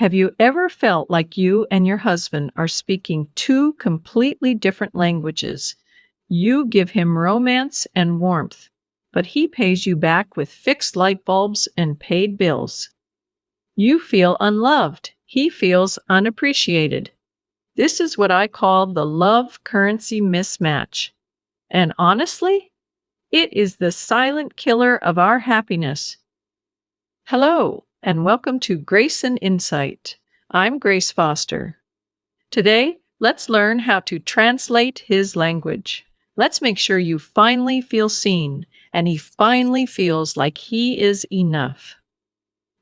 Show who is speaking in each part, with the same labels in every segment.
Speaker 1: Have you ever felt like you and your husband are speaking two completely different languages? You give him romance and warmth, but he pays you back with fixed light bulbs and paid bills. You feel unloved. He feels unappreciated. This is what I call the love currency mismatch. And honestly, it is the silent killer of our happiness. Hello, and welcome to Grace and Insight. I'm Grace Foster. Today, let's learn how to translate his language. Let's make sure you finally feel seen, and he finally feels like he is enough.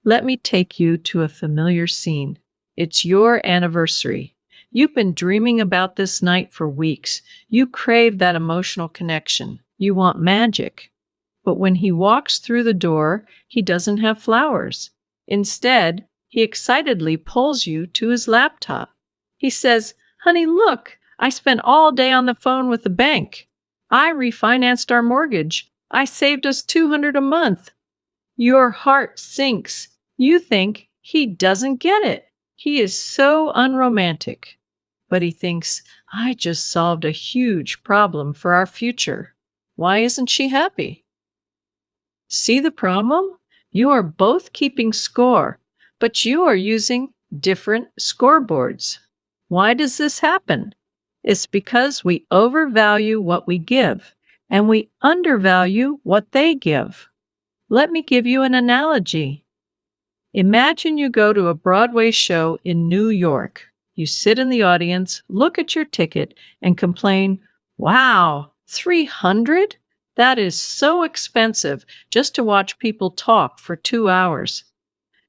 Speaker 1: Let me take you to a familiar scene. It's your anniversary. You've been dreaming about this night for weeks. You crave that emotional connection. You want magic. But when he walks through the door, he doesn't have flowers. Instead, he excitedly pulls you to his laptop. He says, "Honey, look, I spent all day on the phone with the bank. I refinanced our mortgage. I saved us $200 a month." Your heart sinks. You think he doesn't get it. He is so unromantic. But he thinks, I just solved a huge problem for our future. Why isn't she happy? See the problem? You are both keeping score, but you are using different scoreboards. Why does this happen? It's because we overvalue what we give, and we undervalue what they give. Let me give you an analogy. Imagine you go to a Broadway show in New York. You sit in the audience, look at your ticket, and complain, "Wow, $300? That is so expensive just to watch people talk for 2 hours."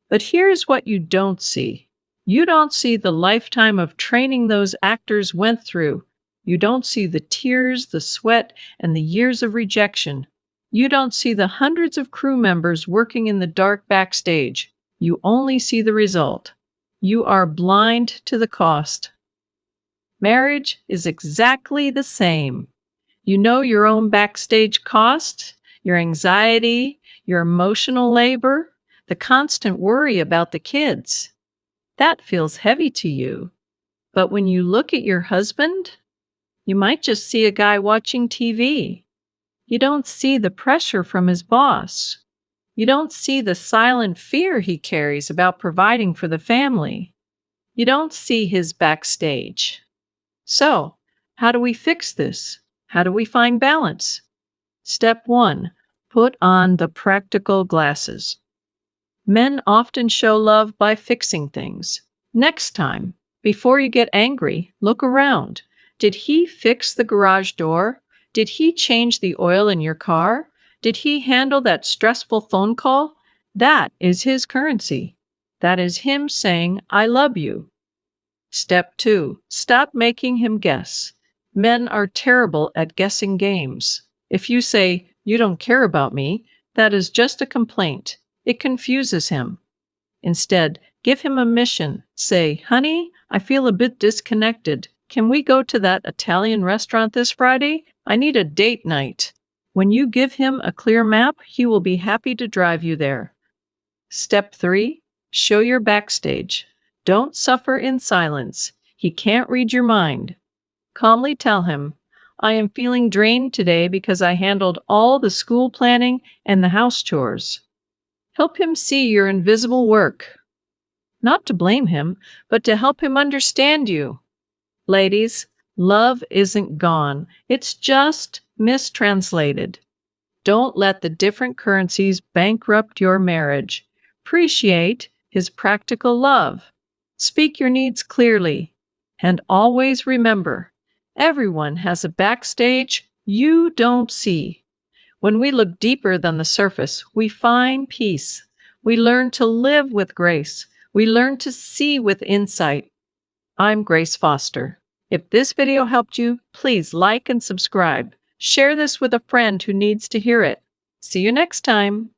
Speaker 1: But here's what you don't see. You don't see the lifetime of training those actors went through. You don't see the tears, the sweat, and the years of rejection. You don't see the hundreds of crew members working in the dark backstage. You only see the result. You are blind to the cost. Marriage is exactly the same. You know your own backstage cost, your anxiety, your emotional labor, the constant worry about the kids. That feels heavy to you. But when you look at your husband, you might just see a guy watching TV. You don't see the pressure from his boss. You don't see the silent fear he carries about providing for the family. You don't see his backstage. So, how do we fix this? How do we find balance? Step 1. Put on the practical glasses. Men often show love by fixing things. Next time, before you get angry, look around. Did he fix the garage door? Did he change the oil in your car? Did he handle that stressful phone call? That is his currency. That is him saying, "I love you." Step 2. Stop making him guess. Men are terrible at guessing games. If you say, "You don't care about me," that is just a complaint. It confuses him. Instead, give him a mission. Say, "Honey, I feel a bit disconnected. Can we go to that Italian restaurant this Friday? I need a date night." When you give him a clear map, he will be happy to drive you there. Step 3. Show your backstage. Don't suffer in silence. He can't read your mind. Calmly tell him, "I am feeling drained today because I handled all the school planning and the house chores." Help him see your invisible work. Not to blame him, but to help him understand you. Ladies, love isn't gone. It's just mistranslated. Don't let the different currencies bankrupt your marriage. Appreciate his practical love. Speak your needs clearly. And always remember, everyone has a backstage you don't see. When we look deeper than the surface, we find peace. We learn to live with grace. We learn to see with insight. I'm Grace Foster. If this video helped you, please like and subscribe. Share this with a friend who needs to hear it. See you next time.